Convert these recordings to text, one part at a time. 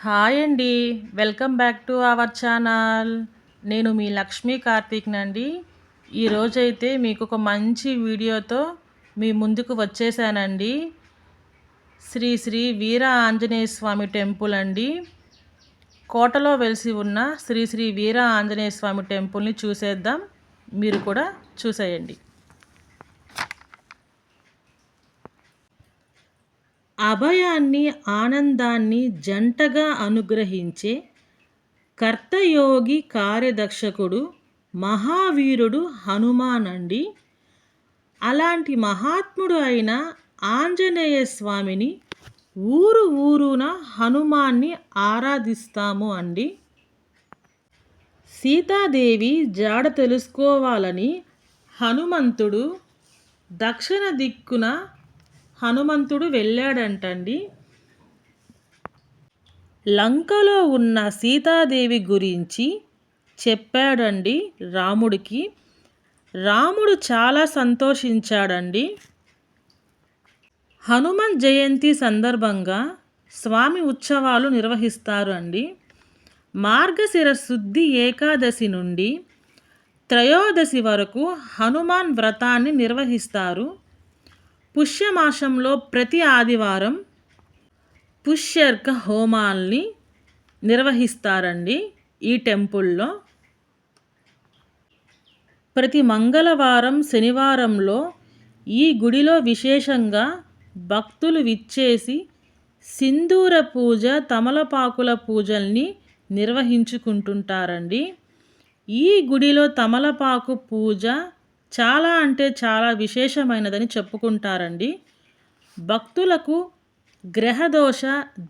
Hi అండి. Welcome back to our channel. నేను మీ లక్ష్మీ కార్తీక్‌నండి. ఈరోజైతే మీకు ఒక మంచి వీడియోతో మీ ముందుకు వచ్చేసానండి. శ్రీ శ్రీ వీర ఆంజనేయ స్వామి టెంపుల్ అండి. కోటలో వెలిసి ఉన్న శ్రీ శ్రీ వీర ఆంజనేయ స్వామి టెంపుల్ని చూసేద్దాం. మీరు కూడా చూసేయండి. అభయాన్ని ఆనందాన్ని జంటగా అనుగ్రహించే కర్తయోగి కార్యదక్షకుడు మహావీరుడు హనుమానండి. అలాంటి మహాత్ముడు అయిన ఆంజనేయ స్వామిని ఊరు ఊరున హనుమాన్ని ఆరాధిస్తాము అండి. సీతాదేవి జాడ తెలుసుకోవాలని హనుమంతుడు దక్షిణ దిక్కున వెళ్ళాడంటండి. లంకలో ఉన్న సీతాదేవి గురించి చెప్పాడండి రాముడికి. రాముడు చాలా సంతోషించాడండి. హనుమన్ జయంతి సందర్భంగా స్వామి ఉత్సవాలు నిర్వహిస్తారు అండి. మార్గశిర శుద్ధి ఏకాదశి నుండి త్రయోదశి వరకు హనుమాన్ వ్రతాన్ని నిర్వహిస్తారు. పుష్యమాసంలో ప్రతి ఆదివారం పుష్యర్క హోమాల్ని నిర్వహిస్తారండి ఈ టెంపుల్లో. ప్రతి మంగళవారం శనివారంలో ఈ గుడిలో విశేషంగా భక్తులు విచ్చేసి సింధూర పూజ తమలపాకుల పూజల్ని నిర్వహించుకుంటుంటారండి. ఈ గుడిలో తమలపాకు పూజ చాలా అంటే చాలా విశేషమైనదని చెప్పుకుంటారండి. భక్తులకు గ్రహదోష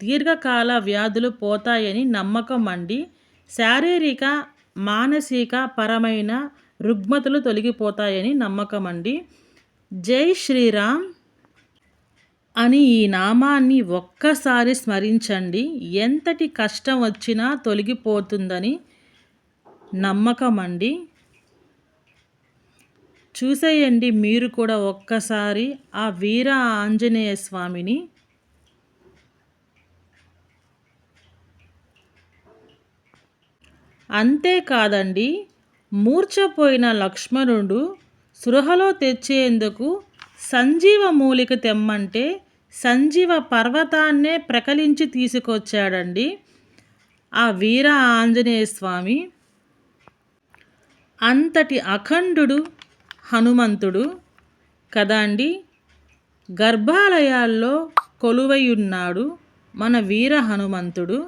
దీర్ఘకాల వ్యాధులు పోతాయని నమ్మకం అండి. శారీరక మానసిక పరమైన రుగ్మతలు తొలగిపోతాయని నమ్మకం అండి. జై శ్రీరామ్ అని ఈ నామాన్ని ఒక్కసారి స్మరించండి. ఎంతటి కష్టం వచ్చినా తొలగిపోతుందని నమ్మకం అండి. చూసేయండి మీరు కూడా ఒక్కసారి ఆ వీర ఆంజనేయ స్వామిని. అంతేకాదండి, మూర్ఛపోయిన లక్ష్మణుడు సృహలో తెచ్చేందుకు సంజీవ మూలిక తెమ్మంటే సంజీవ పర్వతాన్నే ప్రకలించి తీసుకొచ్చాడండి ఆ వీర ఆంజనేయ స్వామి. అంతటి అఖండుడు హనుమంతుడు కదా అండి. గర్భాలయాల్లో కొలువై ఉన్నాడు మన వీర హనుమంతుడు.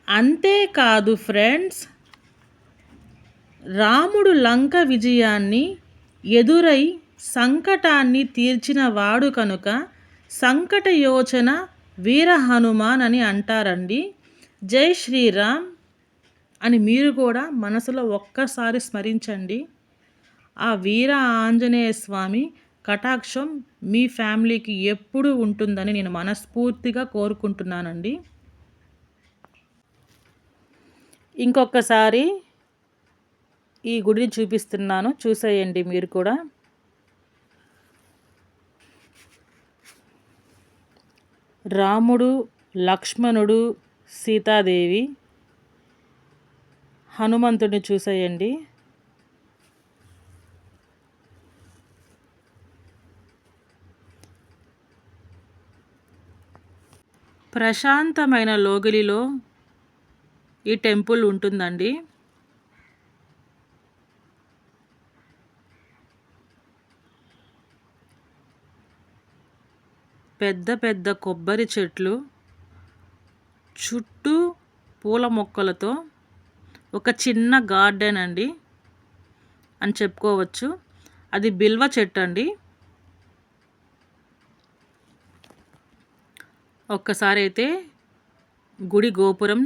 అంతేకాదు ఫ్రెండ్స్, రాముడు లంక విజయాన్ని ఎదురై సంకటాన్ని తీర్చిన వాడు కనుక సంకటయోచన వీర హనుమాన్ అని అంటారండి. జై శ్రీరామ్ అని మీరు కూడా మనసులో ఒక్కసారి స్మరించండి. ఆ వీర ఆంజనేయ స్వామి కటాక్షం మీ ఫ్యామిలీకి ఎప్పుడూ ఉంటుందని నేను మనస్ఫూర్తిగా కోరుకుంటున్నానండి. ఇంకొకసారి ఈ గుడిని చూపిస్తున్నాను, చూసేయండి మీరు కూడా. రాముడు, లక్ష్మణుడు, సీతాదేవి, హనుమంతుడిని చూసేయండి. ప్రశాంతమైన లోగిలిలో ఈ టెంపుల్ ఉంటుందండి. పెద్ద పెద్ద కొబ్బరి చెట్లు, చుట్టూ పూల మొక్కలతో ఒక చిన్న గార్డెన్ అండి అని చెప్పుకోవచ్చు. అది బిల్వ చెట్టు అండి. ఒక్కసారి అయితే గుడి గోపురం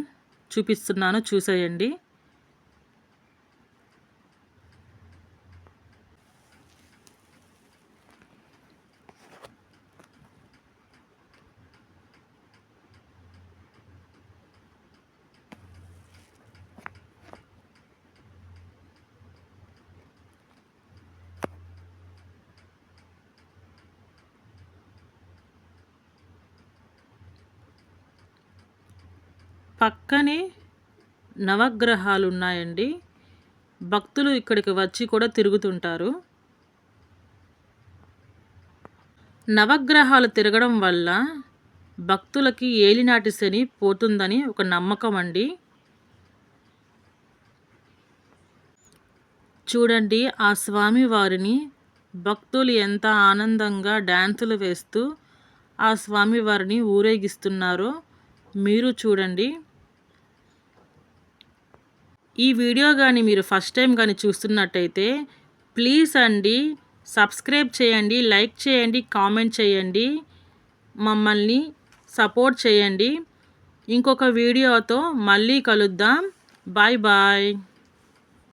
చూపిస్తున్నాను, చూసేయండి. పక్కనే నవగ్రహాలు ఉన్నాయండి. భక్తులు ఇక్కడికి వచ్చి కూడా తిరుగుతుంటారు. నవగ్రహాలు తిరగడం వల్ల భక్తులకి ఏలినాటి శని పోతుందని ఒక నమ్మకం అండి. చూడండి, ఆ స్వామి వారిని భక్తులు ఎంత ఆనందంగా డ్యాన్సులు వేస్తూ ఆ స్వామి వారిని ఊరేగిస్తున్నారో మీరు చూడండి. ఈ వీడియో కానీ మీరు ఫస్ట్ టైం కానీ చూస్తున్నట్టయితే ప్లీజ్ అండి సబ్స్క్రైబ్ చేయండి, లైక్ చేయండి, కామెంట్ చేయండి, మమ్మల్ని సపోర్ట్ చేయండి. ఇంకొక వీడియోతో మళ్ళీ కలుద్దాం. Bye bye.